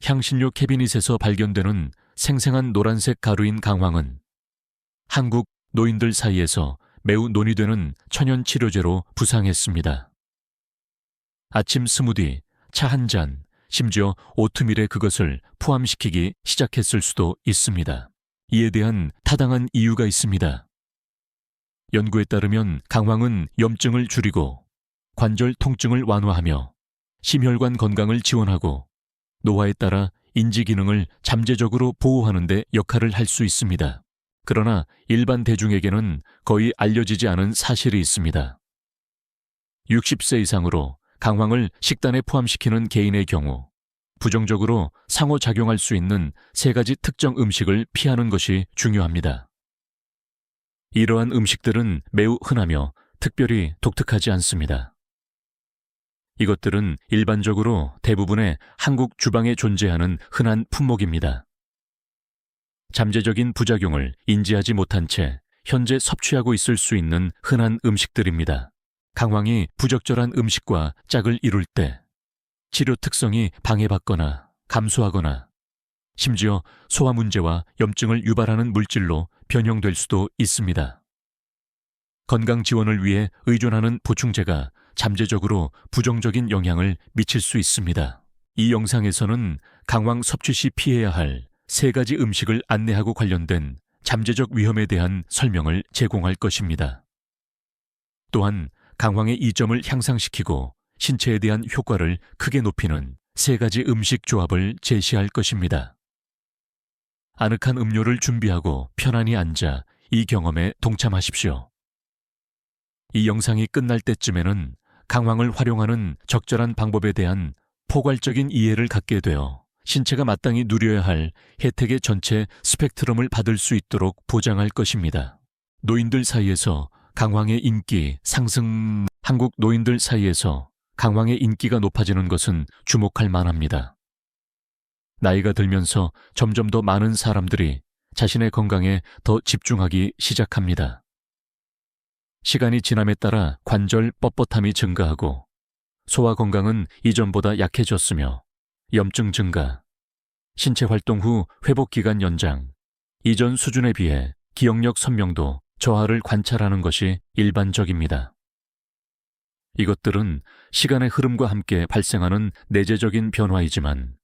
향신료 캐비닛에서 발견되는 생생한 노란색 가루인 강황은 한국 노인들 사이에서 매우 논의되는 천연 치료제로 부상했습니다. 아침 스무디, 차 한 잔, 심지어 오트밀에 그것을 포함시키기 시작했을 수도 있습니다. 이에 대한 타당한 이유가 있습니다. 연구에 따르면 강황은 염증을 줄이고 관절 통증을 완화하며 심혈관 건강을 지원하고 노화에 따라 인지 기능을 잠재적으로 보호하는 데 역할을 할 수 있습니다. 그러나 일반 대중에게는 거의 알려지지 않은 사실이 있습니다. 60세 이상으로 강황을 식단에 포함시키는 개인의 경우 부정적으로 상호작용할 수 있는 3가지 특정 음식을 피하는 것이 중요합니다. 이러한 음식들은 매우 흔하며 특별히 독특하지 않습니다. 이것들은 일반적으로 대부분의 한국 주방에 존재하는 흔한 품목입니다. 잠재적인 부작용을 인지하지 못한 채 현재 섭취하고 있을 수 있는 흔한 음식들입니다. 강황이 부적절한 음식과 짝을 이룰 때 치료 특성이 방해받거나 감소하거나 심지어 소화 문제와 염증을 유발하는 물질로 변형될 수도 있습니다. 건강 지원을 위해 의존하는 보충제가 잠재적으로 부정적인 영향을 미칠 수 있습니다. 이 영상에서는 강황 섭취 시 피해야 할 3가지 음식을 안내하고 관련된 잠재적 위험에 대한 설명을 제공할 것입니다. 또한 강황의 이점을 향상시키고 신체에 대한 효과를 크게 높이는 3가지 음식 조합을 제시할 것입니다. 아늑한 음료를 준비하고 편안히 앉아 이 경험에 동참하십시오. 이 영상이 끝날 때쯤에는 강황을 활용하는 적절한 방법에 대한 포괄적인 이해를 갖게 되어 신체가 마땅히 누려야 할 혜택의 전체 스펙트럼을 받을 수 있도록 보장할 것입니다. 노인들 사이에서 강황의 인기 상승. 한국 노인들 사이에서 강황의 인기가 높아지는 것은 주목할 만합니다. 나이가 들면서 점점 더 많은 사람들이 자신의 건강에 더 집중하기 시작합니다. 시간이 지남에 따라 관절 뻣뻣함이 증가하고 소화 건강은 이전보다 약해졌으며 염증 증가, 신체 활동 후 회복 기간 연장, 이전 수준에 비해 기억력 선명도 저하를 관찰하는 것이 일반적입니다. 이것들은 시간의 흐름과 함께 발생하는 내재적인 변화이지만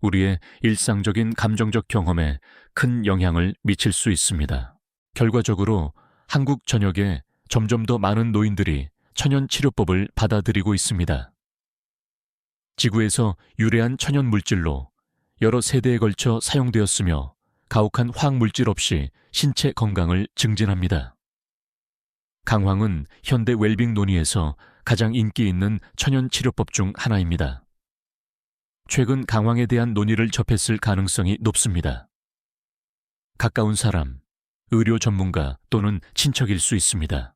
우리의 일상적인 감정적 경험에 큰 영향을 미칠 수 있습니다. 결과적으로 한국 전역에 점점 더 많은 노인들이 천연 치료법을 받아들이고 있습니다. 지구에서 유래한 천연 물질로 여러 세대에 걸쳐 사용되었으며 가혹한 화학물질 없이 신체 건강을 증진합니다. 강황은 현대 웰빙 논의에서 가장 인기 있는 천연 치료법 중 하나입니다. 최근 강황에 대한 논의를 접했을 가능성이 높습니다. 가까운 사람, 의료 전문가 또는 친척일 수 있습니다.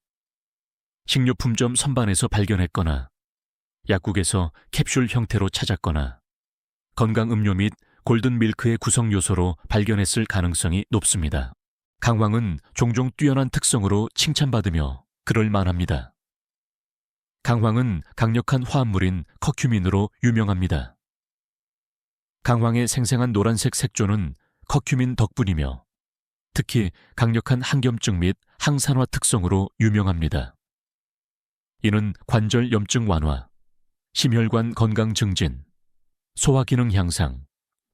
식료품점 선반에서 발견했거나 약국에서 캡슐 형태로 찾았거나 건강음료 및 골든밀크의 구성 요소로 발견했을 가능성이 높습니다. 강황은 종종 뛰어난 특성으로 칭찬받으며 그럴 만합니다. 강황은 강력한 화합물인 커큐민으로 유명합니다. 강황의 생생한 노란색 색조는 커큐민 덕분이며 특히 강력한 항염증 및 항산화 특성으로 유명합니다. 이는 관절 염증 완화, 심혈관 건강 증진, 소화 기능 향상,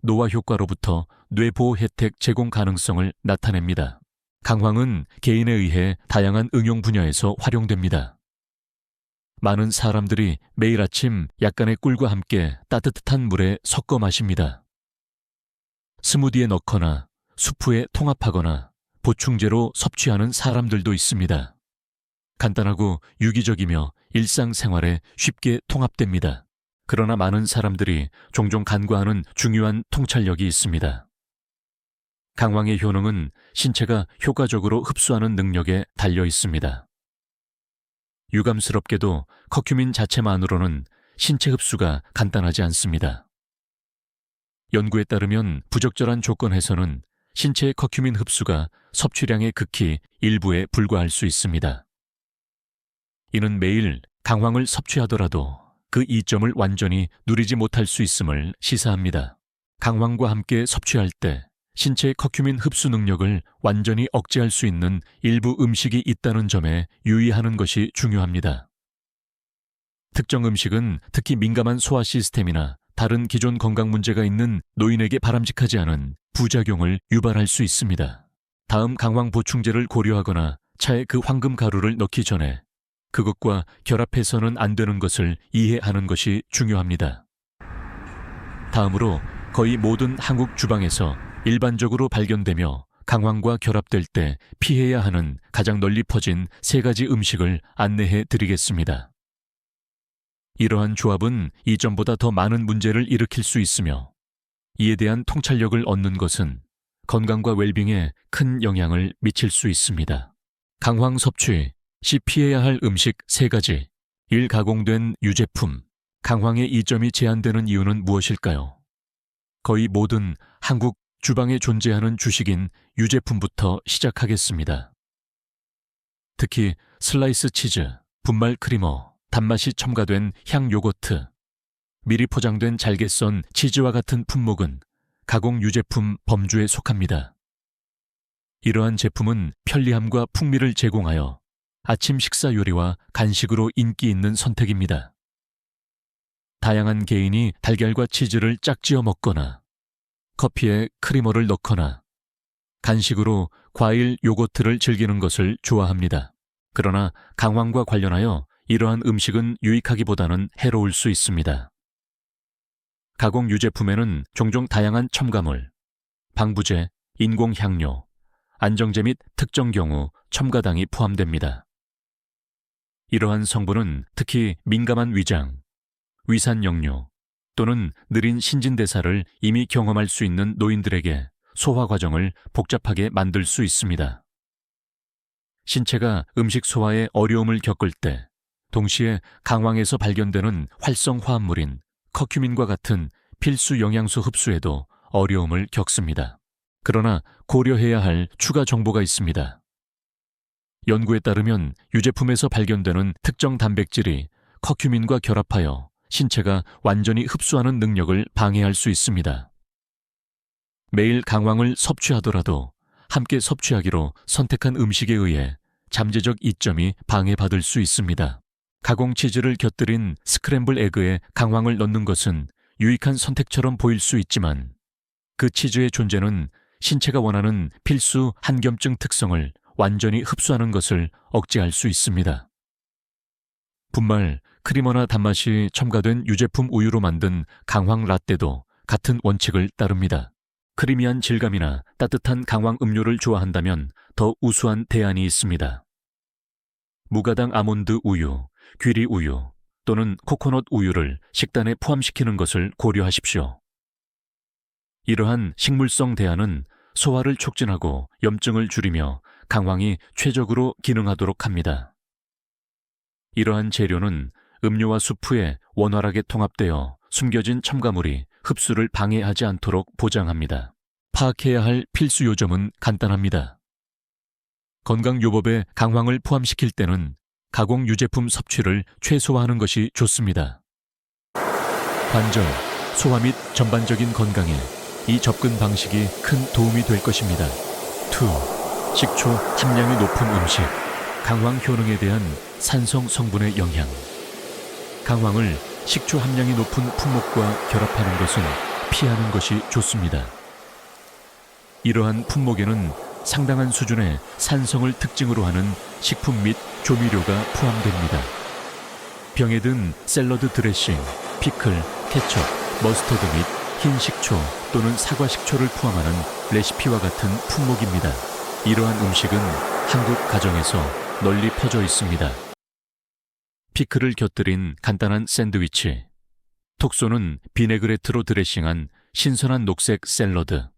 노화 효과로부터 뇌보호 혜택 제공 가능성을 나타냅니다. 강황은 개인에 의해 다양한 응용 분야에서 활용됩니다. 많은 사람들이 매일 아침 약간의 꿀과 함께 따뜻한 물에 섞어 마십니다. 스무디에 넣거나 수프에 통합하거나 보충제로 섭취하는 사람들도 있습니다. 간단하고 유기적이며 일상생활에 쉽게 통합됩니다. 그러나 많은 사람들이 종종 간과하는 중요한 통찰력이 있습니다. 강황의 효능은 신체가 효과적으로 흡수하는 능력에 달려 있습니다. 유감스럽게도 커큐민 자체만으로는 신체 흡수가 간단하지 않습니다. 연구에 따르면 부적절한 조건에서는 신체의 커큐민 흡수가 섭취량의 극히 일부에 불과할 수 있습니다. 이는 매일 강황을 섭취하더라도 그 이점을 완전히 누리지 못할 수 있음을 시사합니다. 강황과 함께 섭취할 때 신체 커큐민 흡수 능력을 완전히 억제할 수 있는 일부 음식이 있다는 점에 유의하는 것이 중요합니다. 특정 음식은 특히 민감한 소화 시스템이나 다른 기존 건강 문제가 있는 노인에게 바람직하지 않은 부작용을 유발할 수 있습니다. 다음 강황 보충제를 고려하거나 차에 그 황금 가루를 넣기 전에 그것과 결합해서는 안 되는 것을 이해하는 것이 중요합니다. 다음으로 거의 모든 한국 주방에서 일반적으로 발견되며 강황과 결합될 때 피해야 하는 가장 널리 퍼진 3가지 음식을 안내해 드리겠습니다. 이러한 조합은 이전보다 더 많은 문제를 일으킬 수 있으며 이에 대한 통찰력을 얻는 것은 건강과 웰빙에 큰 영향을 미칠 수 있습니다. 강황 섭취 시 피해야 할 음식 3가지. 1. 가공된 유제품. 강황의 이점이 제한되는 이유는 무엇일까요? 거의 모든 한국 주방에 존재하는 주식인 유제품부터 시작하겠습니다. 특히 슬라이스 치즈, 분말 크리머, 단맛이 첨가된 향 요거트, 미리 포장된 잘게 썬 치즈와 같은 품목은 가공 유제품 범주에 속합니다. 이러한 제품은 편리함과 풍미를 제공하여 아침 식사 요리와 간식으로 인기 있는 선택입니다. 다양한 개인이 달걀과 치즈를 짝지어 먹거나 커피에 크리머를 넣거나 간식으로 과일 요거트를 즐기는 것을 좋아합니다. 그러나 강황과 관련하여 이러한 음식은 유익하기보다는 해로울 수 있습니다. 가공 유제품에는 종종 다양한 첨가물, 방부제, 인공향료, 안정제 및 특정 경우 첨가당이 포함됩니다. 이러한 성분은 특히 민감한 위장, 위산 역류 또는 느린 신진대사를 이미 경험할 수 있는 노인들에게 소화 과정을 복잡하게 만들 수 있습니다. 신체가 음식 소화에 어려움을 겪을 때 동시에 강황에서 발견되는 활성 화합물인 커큐민과 같은 필수 영양소 흡수에도 어려움을 겪습니다. 그러나 고려해야 할 추가 정보가 있습니다. 연구에 따르면 유제품에서 발견되는 특정 단백질이 커큐민과 결합하여 신체가 완전히 흡수하는 능력을 방해할 수 있습니다. 매일 강황을 섭취하더라도 함께 섭취하기로 선택한 음식에 의해 잠재적 이점이 방해받을 수 있습니다. 가공 치즈를 곁들인 스크램블 에그에 강황을 넣는 것은 유익한 선택처럼 보일 수 있지만 그 치즈의 존재는 신체가 원하는 필수 한겸증 특성을 완전히 흡수하는 것을 억제할 수 있습니다. 분말, 크리머나 단맛이 첨가된 유제품 우유로 만든 강황 라떼도 같은 원칙을 따릅니다. 크리미한 질감이나 따뜻한 강황 음료를 좋아한다면 더 우수한 대안이 있습니다. 무가당 아몬드 우유, 귀리 우유 또는 코코넛 우유를 식단에 포함시키는 것을 고려하십시오. 이러한 식물성 대안은 소화를 촉진하고 염증을 줄이며 강황이 최적으로 기능하도록 합니다. 이러한 재료는 음료와 수프에 원활하게 통합되어 숨겨진 첨가물이 흡수를 방해하지 않도록 보장합니다. 파악해야 할 필수 요점은 간단합니다. 건강요법에 강황을 포함시킬 때는 가공 유제품 섭취를 최소화하는 것이 좋습니다. 관절, 소화 및 전반적인 건강에 이 접근 방식이 큰 도움이 될 것입니다. 2. 식초 함량이 높은 음식, 강황 효능에 대한 산성 성분의 영향. 강황을 식초 함량이 높은 품목과 결합하는 것은 피하는 것이 좋습니다. 이러한 품목에는 상당한 수준의 산성을 특징으로 하는 식품 및 조미료가 포함됩니다. 병에 든 샐러드 드레싱, 피클, 케첩, 머스터드 및 흰 식초 또는 사과 식초를 포함하는 레시피와 같은 품목입니다. 이러한 음식은 한국 가정에서 널리 퍼져 있습니다. 피클을 곁들인 간단한 샌드위치, 톡 쏘는 비네그레트로 드레싱한 신선한 녹색 샐러드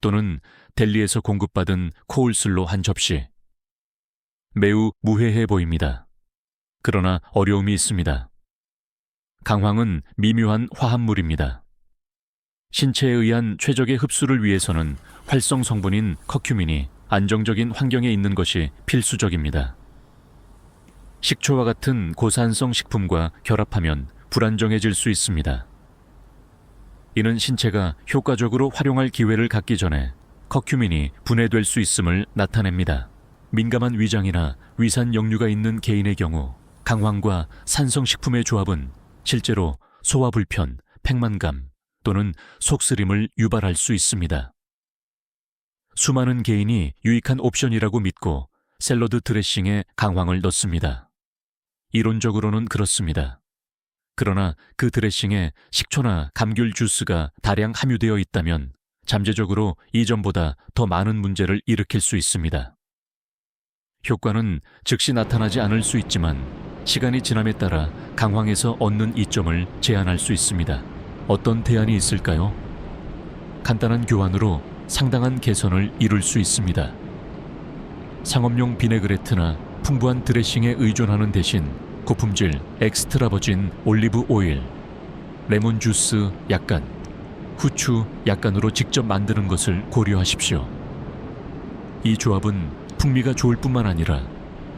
또는 델리에서 공급받은 코울슬로 한 접시. 매우 무해해 보입니다. 그러나 어려움이 있습니다. 강황은 미묘한 화합물입니다. 신체에 의한 최적의 흡수를 위해서는 활성 성분인 커큐민이 안정적인 환경에 있는 것이 필수적입니다. 식초와 같은 고산성 식품과 결합하면 불안정해질 수 있습니다. 이는 신체가 효과적으로 활용할 기회를 갖기 전에 커큐민이 분해될 수 있음을 나타냅니다. 민감한 위장이나 위산 역류가 있는 개인의 경우 강황과 산성식품의 조합은 실제로 소화불편, 팽만감 또는 속쓰림을 유발할 수 있습니다. 수많은 개인이 유익한 옵션이라고 믿고 샐러드 드레싱에 강황을 넣습니다. 이론적으로는 그렇습니다. 그러나 그 드레싱에 식초나 감귤 주스가 다량 함유되어 있다면 잠재적으로 이전보다 더 많은 문제를 일으킬 수 있습니다. 효과는 즉시 나타나지 않을 수 있지만 시간이 지남에 따라 강황에서 얻는 이점을 제한할 수 있습니다. 어떤 대안이 있을까요? 간단한 교환으로 상당한 개선을 이룰 수 있습니다. 상업용 비네그레트나 풍부한 드레싱에 의존하는 대신 고품질 엑스트라 버진 올리브 오일, 레몬 주스 약간, 후추 약간으로 직접 만드는 것을 고려하십시오. 이 조합은 풍미가 좋을 뿐만 아니라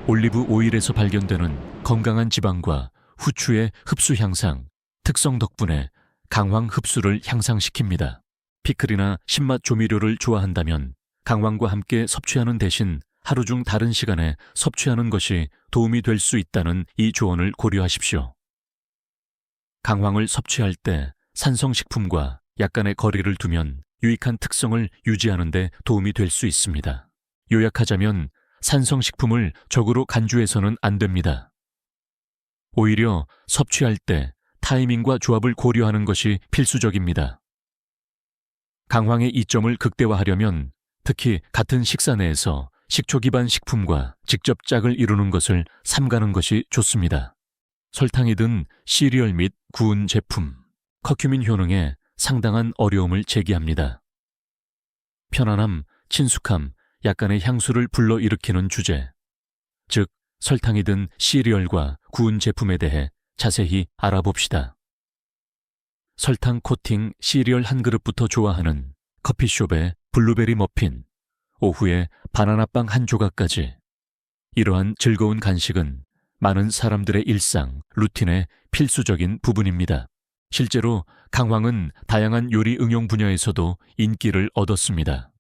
올리브 오일에서 발견되는 건강한 지방과 후추의 흡수 향상, 특성 덕분에 강황 흡수를 향상시킵니다. 피클이나 신맛 조미료를 좋아한다면 강황과 함께 섭취하는 대신 하루 중 다른 시간에 섭취하는 것이 도움이 될 수 있다는 이 조언을 고려하십시오. 강황을 섭취할 때 산성식품과 약간의 거리를 두면 유익한 특성을 유지하는 데 도움이 될 수 있습니다. 요약하자면 산성식품을 적으로 간주해서는 안 됩니다. 오히려 섭취할 때 타이밍과 조합을 고려하는 것이 필수적입니다. 강황의 이점을 극대화하려면 특히 같은 식사 내에서 식초 기반 식품과 직접 짝을 이루는 것을 삼가는 것이 좋습니다. 설탕이 든 시리얼 및 구운 제품, 커큐민 효능에 상당한 어려움을 제기합니다. 편안함, 친숙함, 약간의 향수를 불러일으키는 주제, 즉 설탕이 든 시리얼과 구운 제품에 대해 자세히 알아봅시다. 설탕 코팅 시리얼 한 그릇부터 좋아하는 커피숍의 블루베리 머핀, 오후에 바나나빵 한 조각까지. 이러한 즐거운 간식은 많은 사람들의 일상, 루틴의 필수적인 부분입니다. 실제로 강황은 다양한 요리 응용 분야에서도 인기를 얻었습니다.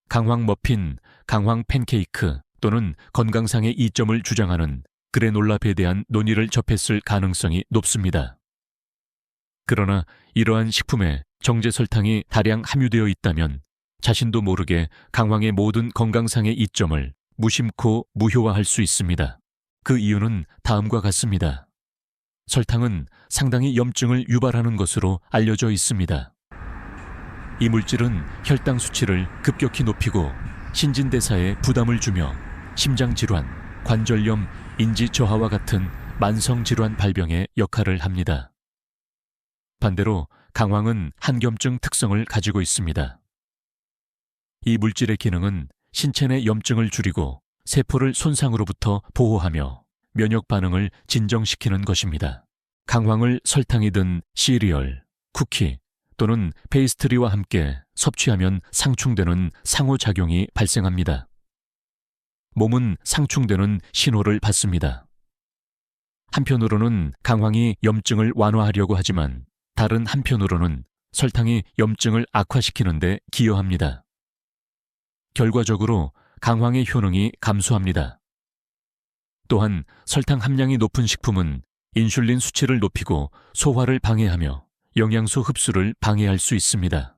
강황 머핀, 강황 팬케이크 또는 건강상의 이점을 주장하는 그래놀라에 대한 논의를 접했을 가능성이 높습니다. 그러나 이러한 식품에 정제 설탕이 다량 함유되어 있다면 자신도 모르게 강황의 모든 건강상의 이점을 무심코 무효화할 수 있습니다. 그 이유는 다음과 같습니다. 설탕은 상당히 염증을 유발하는 것으로 알려져 있습니다. 이 물질은 혈당 수치를 급격히 높이고 신진대사에 부담을 주며 심장질환, 관절염, 인지 저하와 같은 만성질환 발병에 역할을 합니다. 반대로 강황은 한겸증 특성을 가지고 있습니다. 이 물질의 기능은 신체 내 염증을 줄이고 세포를 손상으로부터 보호하며 면역 반응을 진정시키는 것입니다. 강황을 설탕이 든 시리얼, 쿠키 또는 페이스트리와 함께 섭취하면 상충되는 상호작용이 발생합니다. 몸은 상충되는 신호를 받습니다. 한편으로는 강황이 염증을 완화하려고 하지만 다른 한편으로는 설탕이 염증을 악화시키는 데 기여합니다. 결과적으로 강황의 효능이 감소합니다. 또한 설탕 함량이 높은 식품은 인슐린 수치를 높이고 소화를 방해하며 영양소 흡수를 방해할 수 있습니다.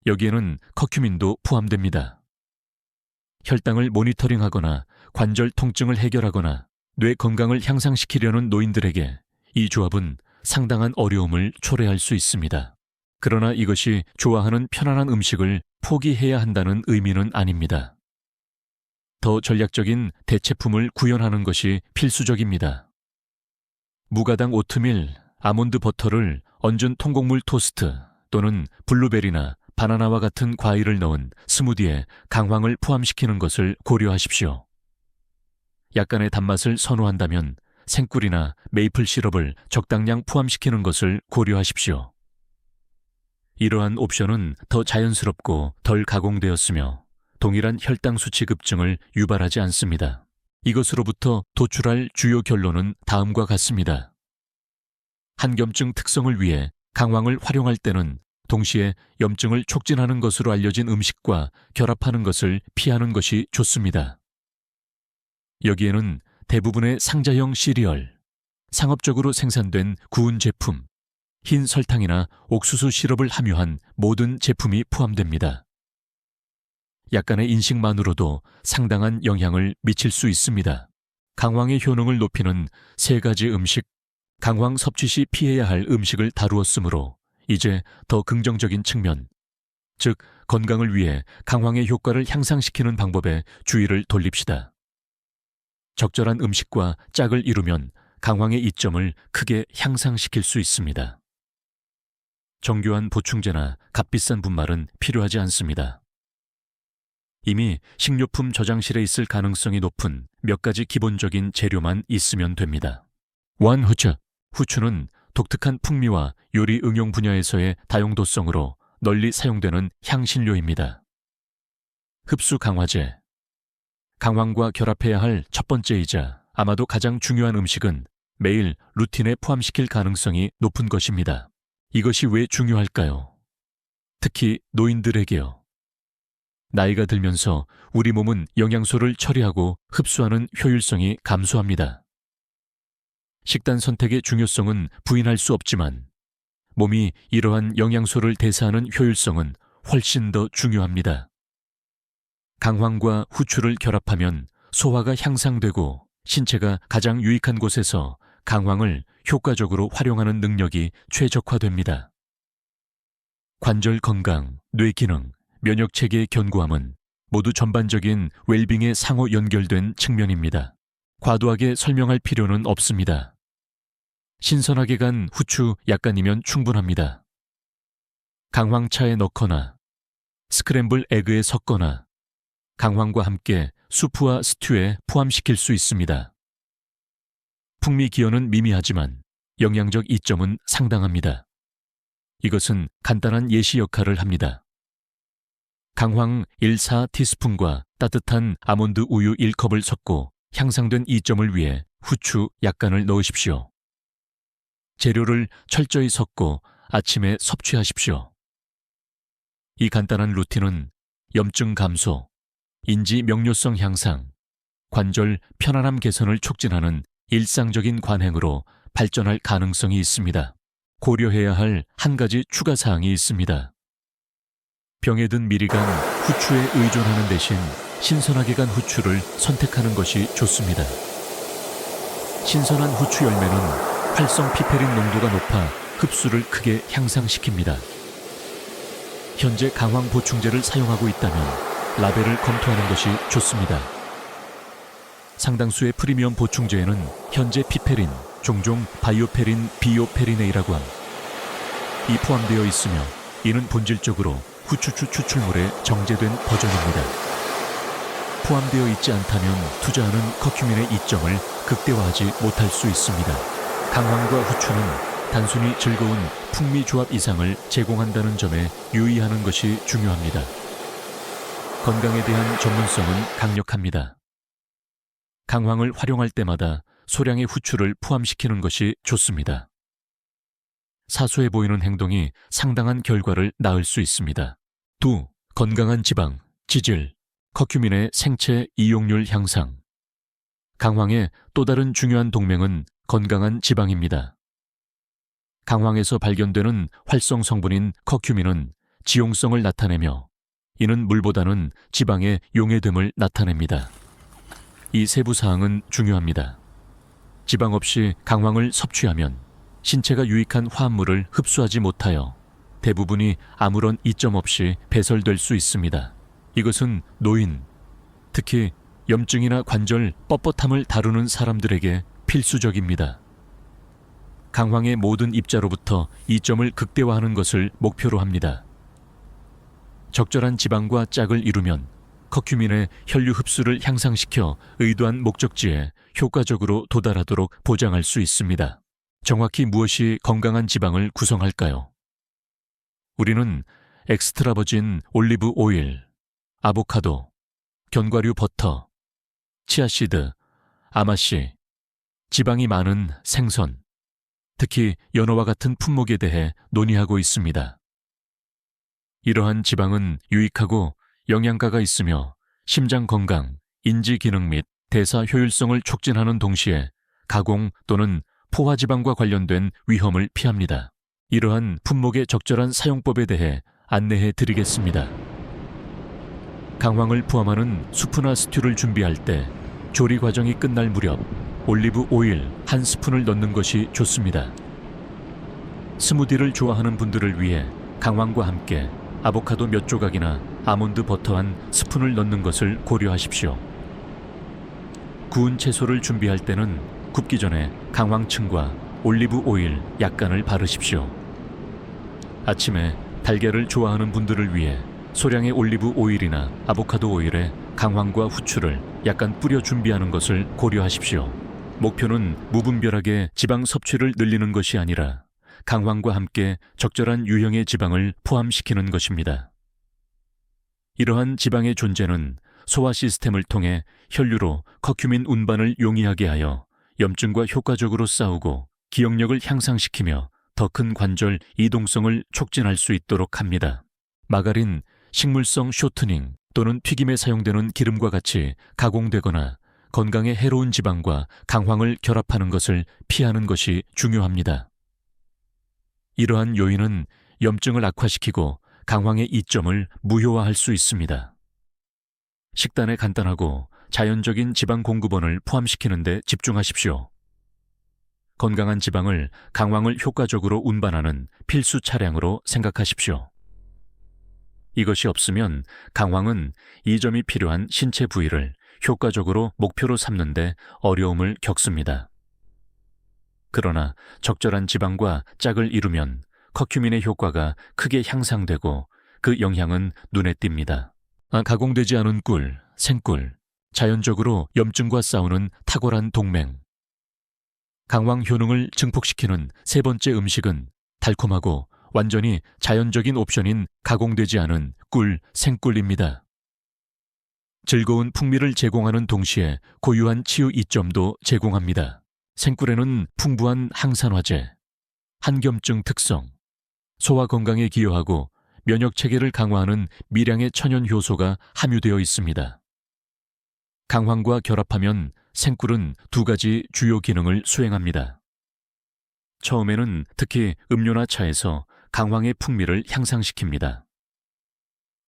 여기에는 커큐민도 포함됩니다. 혈당을 모니터링하거나 관절 통증을 해결하거나 뇌 건강을 향상시키려는 노인들에게 이 조합은 상당한 어려움을 초래할 수 있습니다. 그러나 이것이 좋아하는 편안한 음식을 포기해야 한다는 의미는 아닙니다. 더 전략적인 대체품을 구현하는 것이 필수적입니다. 무가당 오트밀, 아몬드 버터를 얹은 통곡물 토스트 또는 블루베리나 바나나와 같은 과일을 넣은 스무디에 강황을 포함시키는 것을 고려하십시오. 약간의 단맛을 선호한다면 생꿀이나 메이플 시럽을 적당량 포함시키는 것을 고려하십시오. 이러한 옵션은 더 자연스럽고 덜 가공되었으며 동일한 혈당 수치 급증을 유발하지 않습니다. 이것으로부터 도출할 주요 결론은 다음과 같습니다. 한겸증 특성을 위해 강황을 활용할 때는 동시에 염증을 촉진하는 것으로 알려진 음식과 결합하는 것을 피하는 것이 좋습니다. 여기에는 대부분의 상자형 시리얼, 상업적으로 생산된 구운 제품, 흰 설탕이나 옥수수 시럽을 함유한 모든 제품이 포함됩니다. 약간의 인식만으로도 상당한 영향을 미칠 수 있습니다. 강황의 효능을 높이는 3가지 음식, 강황 섭취 시 피해야 할 음식을 다루었으므로 이제 더 긍정적인 측면, 즉 건강을 위해 강황의 효과를 향상시키는 방법에 주의를 돌립시다. 적절한 음식과 짝을 이루면 강황의 이점을 크게 향상시킬 수 있습니다. 정교한 보충제나 값비싼 분말은 필요하지 않습니다. 이미 식료품 저장실에 있을 가능성이 높은 몇 가지 기본적인 재료만 있으면 됩니다. 후추. 후추는 독특한 풍미와 요리 응용 분야에서의 다용도성으로 널리 사용되는 향신료입니다. 흡수 강화제. 강황과 결합해야 할 첫 번째이자 아마도 가장 중요한 음식은 매일 루틴에 포함시킬 가능성이 높은 것입니다. 이것이 왜 중요할까요? 특히 노인들에게요. 나이가 들면서 우리 몸은 영양소를 처리하고 흡수하는 효율성이 감소합니다. 식단 선택의 중요성은 부인할 수 없지만 몸이 이러한 영양소를 대사하는 효율성은 훨씬 더 중요합니다. 강황과 후추를 결합하면 소화가 향상되고 신체가 가장 유익한 곳에서 강황을 효과적으로 활용하는 능력이 최적화됩니다. 관절 건강, 뇌 기능, 면역체계의 견고함은 모두 전반적인 웰빙에 상호 연결된 측면입니다. 과도하게 설명할 필요는 없습니다. 신선하게 간 후추 약간이면 충분합니다. 강황차에 넣거나 스크램블 에그에 섞거나 강황과 함께 수프와 스튜에 포함시킬 수 있습니다. 풍미 기여는 미미하지만 영양적 이점은 상당합니다. 이것은 간단한 예시 역할을 합니다. 강황 1/4티스푼과 따뜻한 아몬드 우유 1컵을 섞고 향상된 이점을 위해 후추 약간을 넣으십시오. 재료를 철저히 섞고 아침에 섭취하십시오. 이 간단한 루틴은 염증 감소, 인지 명료성 향상, 관절 편안함 개선을 촉진하는 일상적인 관행으로 발전할 가능성이 있습니다. 고려해야 할 한 가지 추가 사항이 있습니다. 병에 든 미리 간 후추에 의존하는 대신 신선하게 간 후추를 선택하는 것이 좋습니다. 신선한 후추 열매는 활성 피페린 농도가 높아 흡수를 크게 향상시킵니다. 현재 강황 보충제를 사용하고 있다면 라벨을 검토하는 것이 좋습니다. 상당수의 프리미엄 보충제에는 현재 피페린, 종종 바이오페린, 비오페리네이라고 이 포함되어 있으며 이는 본질적으로 후추추 추출물의 정제된 버전입니다. 포함되어 있지 않다면 투자하는 커큐민의 이점을 극대화하지 못할 수 있습니다. 강황과 후추는 단순히 즐거운 풍미 조합 이상을 제공한다는 점에 유의하는 것이 중요합니다. 건강에 대한 전문성은 강력합니다. 강황을 활용할 때마다 소량의 후추를 포함시키는 것이 좋습니다. 사소해 보이는 행동이 상당한 결과를 낳을 수 있습니다. 건강한 지방, 지질, 커큐민의 생체 이용률 향상. 강황의 또 다른 중요한 동맹은 건강한 지방입니다. 강황에서 발견되는 활성 성분인 커큐민은 지용성을 나타내며 이는 물보다는 지방의 용해됨을 나타냅니다. 이 세부 사항은 중요합니다. 지방 없이 강황을 섭취하면 신체가 유익한 화합물을 흡수하지 못하여 대부분이 아무런 이점 없이 배설될 수 있습니다. 이것은 노인, 특히 염증이나 관절 뻣뻣함을 다루는 사람들에게 필수적입니다. 강황의 모든 입자로부터 이점을 극대화하는 것을 목표로 합니다. 적절한 지방과 짝을 이루면 커큐민의 혈류 흡수를 향상시켜 의도한 목적지에 효과적으로 도달하도록 보장할 수 있습니다. 정확히 무엇이 건강한 지방을 구성할까요? 우리는 엑스트라 버진 올리브 오일, 아보카도, 견과류 버터, 치아씨드, 아마씨, 지방이 많은 생선, 특히 연어와 같은 품목에 대해 논의하고 있습니다. 이러한 지방은 유익하고 영양가가 있으며 심장 건강, 인지 기능 및 대사 효율성을 촉진하는 동시에 가공 또는 포화지방과 관련된 위험을 피합니다. 이러한 품목의 적절한 사용법에 대해 안내해 드리겠습니다. 강황을 포함하는 수프나 스튜를 준비할 때 조리 과정이 끝날 무렵 올리브 오일 1스푼을 넣는 것이 좋습니다. 스무디를 좋아하는 분들을 위해 강황과 함께 아보카도 몇 조각이나 아몬드 버터 1스푼을 넣는 것을 고려하십시오. 구운 채소를 준비할 때는 굽기 전에 강황층과 올리브 오일 약간을 바르십시오. 아침에 달걀을 좋아하는 분들을 위해 소량의 올리브 오일이나 아보카도 오일에 강황과 후추를 약간 뿌려 준비하는 것을 고려하십시오. 목표는 무분별하게 지방 섭취를 늘리는 것이 아니라 강황과 함께 적절한 유형의 지방을 포함시키는 것입니다. 이러한 지방의 존재는 소화 시스템을 통해 혈류로 커큐민 운반을 용이하게 하여 염증과 효과적으로 싸우고 기억력을 향상시키며 더 큰 관절 이동성을 촉진할 수 있도록 합니다. 마가린, 식물성 쇼트닝 또는 튀김에 사용되는 기름과 같이 가공되거나 건강에 해로운 지방과 강황을 결합하는 것을 피하는 것이 중요합니다. 이러한 요인은 염증을 악화시키고 강황의 이점을 무효화할 수 있습니다. 식단에 간단하고 자연적인 지방 공급원을 포함시키는 데 집중하십시오. 건강한 지방을 강황을 효과적으로 운반하는 필수 차량으로 생각하십시오. 이것이 없으면 강황은 이점이 필요한 신체 부위를 효과적으로 목표로 삼는 데 어려움을 겪습니다. 그러나 적절한 지방과 짝을 이루면 커큐민의 효과가 크게 향상되고 그 영향은 눈에 띕니다. 가공되지 않은 꿀, 생꿀, 자연적으로 염증과 싸우는 탁월한 동맹. 강황 효능을 증폭시키는 세 번째 음식은 달콤하고 완전히 자연적인 옵션인 가공되지 않은 꿀, 생꿀입니다. 즐거운 풍미를 제공하는 동시에 고유한 치유 이점도 제공합니다. 생꿀에는 풍부한 항산화제, 한겸증 특성, 소화 건강에 기여하고 면역 체계를 강화하는 미량의 천연 효소가 함유되어 있습니다. 강황과 결합하면 생꿀은 두 가지 주요 기능을 수행합니다. 처음에는 특히 음료나 차에서 강황의 풍미를 향상시킵니다.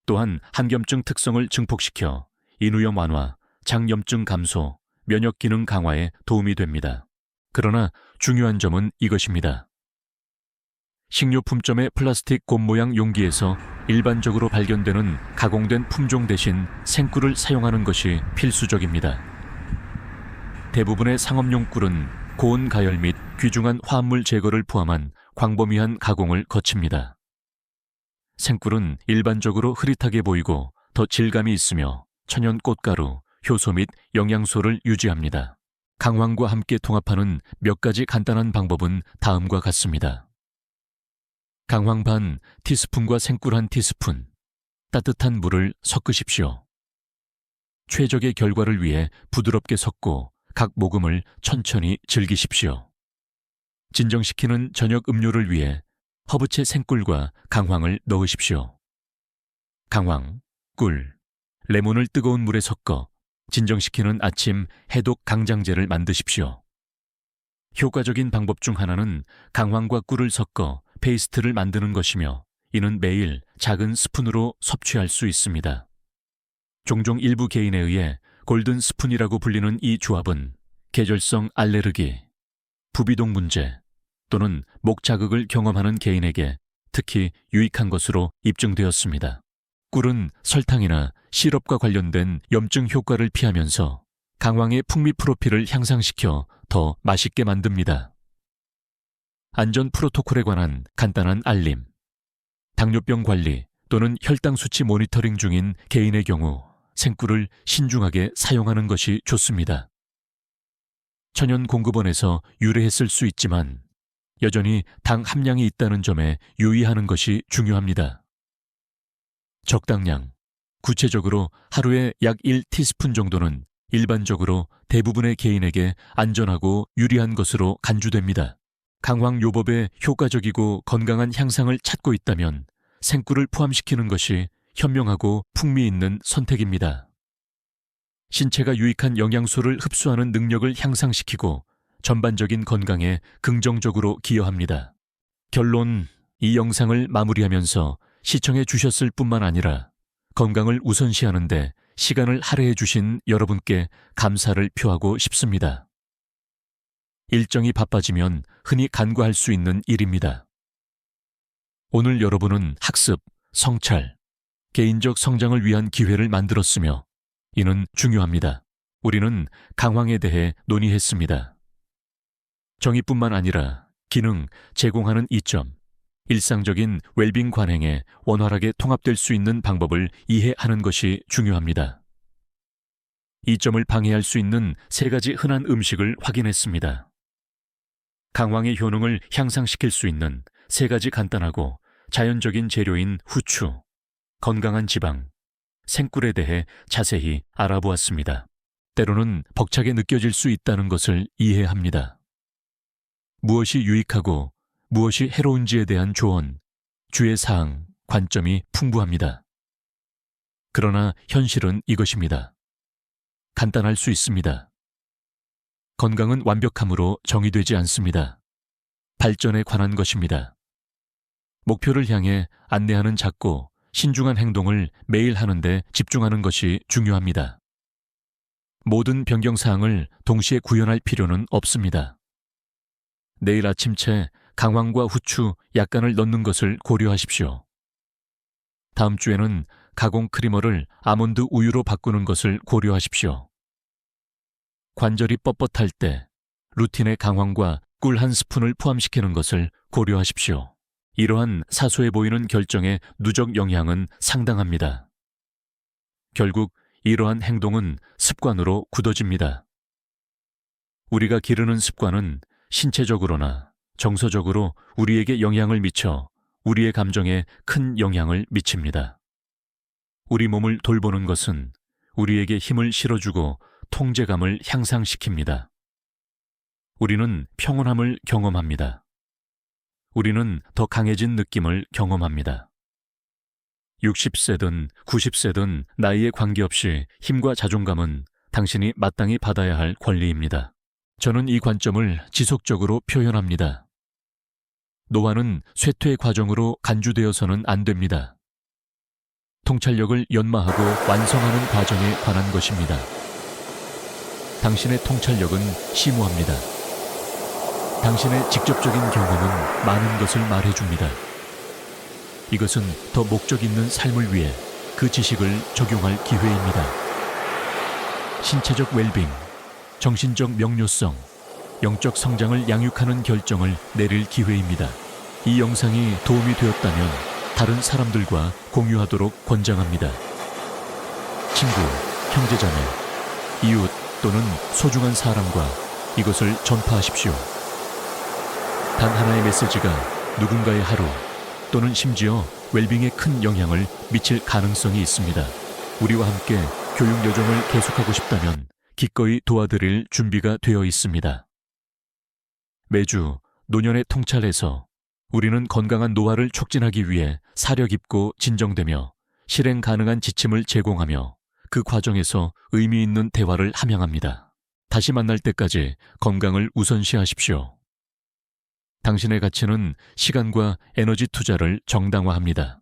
또한 한겸증 특성을 증폭시켜 인후염 완화, 장염증 감소, 면역 기능 강화에 도움이 됩니다. 그러나 중요한 점은 이것입니다. 식료품점의 플라스틱 곰 모양 용기에서 일반적으로 발견되는 가공된 품종 대신 생꿀을 사용하는 것이 필수적입니다. 대부분의 상업용 꿀은 고온 가열 및 귀중한 화합물 제거를 포함한 광범위한 가공을 거칩니다. 생꿀은 일반적으로 흐릿하게 보이고 더 질감이 있으며 천연 꽃가루, 효소 및 영양소를 유지합니다. 강황과 함께 통합하는 몇 가지 간단한 방법은 다음과 같습니다. 강황 반 티스푼과 생꿀 1티스푼, 따뜻한 물을 섞으십시오. 최적의 결과를 위해 부드럽게 섞고 각 모금을 천천히 즐기십시오. 진정시키는 저녁 음료를 위해 허브채 생꿀과 강황을 넣으십시오. 강황, 꿀, 레몬을 뜨거운 물에 섞어 진정시키는 아침 해독 강장제를 만드십시오. 효과적인 방법 중 하나는 강황과 꿀을 섞어 페이스트를 만드는 것이며 이는 매일 작은 스푼으로 섭취할 수 있습니다. 종종 일부 개인에 의해 골든 스푼이라고 불리는 이 조합은 계절성 알레르기, 부비동 문제 또는 목 자극을 경험하는 개인에게 특히 유익한 것으로 입증되었습니다. 꿀은 설탕이나 시럽과 관련된 염증 효과를 피하면서 강황의 풍미 프로필을 향상시켜 더 맛있게 만듭니다. 안전 프로토콜에 관한 간단한 알림. 당뇨병 관리 또는 혈당 수치 모니터링 중인 개인의 경우 생꿀을 신중하게 사용하는 것이 좋습니다. 천연 공급원에서 유래했을 수 있지만 여전히 당 함량이 있다는 점에 유의하는 것이 중요합니다. 적당량, 구체적으로 하루에 약 1티스푼 정도는 일반적으로 대부분의 개인에게 안전하고 유리한 것으로 간주됩니다. 강황요법에 효과적이고 건강한 향상을 찾고 있다면 생꿀을 포함시키는 것이 현명하고 풍미 있는 선택입니다. 신체가 유익한 영양소를 흡수하는 능력을 향상시키고 전반적인 건강에 긍정적으로 기여합니다. 결론, 이 영상을 마무리하면서 시청해 주셨을 뿐만 아니라 건강을 우선시하는 데 시간을 할애해 주신 여러분께 감사를 표하고 싶습니다. 일정이 바빠지면 흔히 간과할 수 있는 일입니다. 오늘 여러분은 학습, 성찰, 개인적 성장을 위한 기회를 만들었으며 이는 중요합니다. 우리는 강황에 대해 논의했습니다. 정의뿐만 아니라 기능, 제공하는 이점, 일상적인 웰빙 관행에 원활하게 통합될 수 있는 방법을 이해하는 것이 중요합니다. 이 점을 방해할 수 있는 3가지 흔한 음식을 확인했습니다. 강황의 효능을 향상시킬 수 있는 3가지 간단하고 자연적인 재료인 후추, 건강한 지방, 생꿀에 대해 자세히 알아보았습니다. 때로는 벅차게 느껴질 수 있다는 것을 이해합니다. 무엇이 유익하고 무엇이 해로운지에 대한 조언, 주의사항, 관점이 풍부합니다. 그러나 현실은 이것입니다. 간단할 수 있습니다. 건강은 완벽함으로 정의되지 않습니다. 발전에 관한 것입니다. 목표를 향해 안내하는 작고 신중한 행동을 매일 하는데 집중하는 것이 중요합니다. 모든 변경사항을 동시에 구현할 필요는 없습니다. 내일 아침채 강황과 후추 약간을 넣는 것을 고려하십시오. 다음 주에는 가공 크리머를 아몬드 우유로 바꾸는 것을 고려하십시오. 관절이 뻣뻣할 때 루틴에 강황과 꿀 1스푼을 포함시키는 것을 고려하십시오. 이러한 사소해 보이는 결정의 누적 영향은 상당합니다. 결국 이러한 행동은 습관으로 굳어집니다. 우리가 기르는 습관은 신체적으로나 정서적으로 우리에게 영향을 미쳐 우리의 감정에 큰 영향을 미칩니다. 우리 몸을 돌보는 것은 우리에게 힘을 실어주고 통제감을 향상시킵니다. 우리는 평온함을 경험합니다. 우리는 더 강해진 느낌을 경험합니다. 60세든 90세든 나이에 관계없이 힘과 자존감은 당신이 마땅히 받아야 할 권리입니다. 저는 이 관점을 지속적으로 표현합니다. 노화는 쇠퇴의 과정으로 간주되어서는 안 됩니다. 통찰력을 연마하고 완성하는 과정에 관한 것입니다. 당신의 통찰력은 심오합니다. 당신의 직접적인 경험은 많은 것을 말해줍니다. 이것은 더 목적 있는 삶을 위해 그 지식을 적용할 기회입니다. 신체적 웰빙, 정신적 명료성, 영적 성장을 양육하는 결정을 내릴 기회입니다. 이 영상이 도움이 되었다면 다른 사람들과 공유하도록 권장합니다. 친구, 형제자매, 이웃 또는 소중한 사람과 이것을 전파하십시오. 단 하나의 메시지가 누군가의 하루 또는 심지어 웰빙에 큰 영향을 미칠 가능성이 있습니다. 우리와 함께 교육 여정을 계속하고 싶다면 기꺼이 도와드릴 준비가 되어 있습니다. 매주 노년의 통찰에서 우리는 건강한 노화를 촉진하기 위해 사려 깊고 진정되며 실행 가능한 지침을 제공하며 그 과정에서 의미 있는 대화를 함양합니다. 다시 만날 때까지 건강을 우선시하십시오. 당신의 가치는 시간과 에너지 투자를 정당화합니다.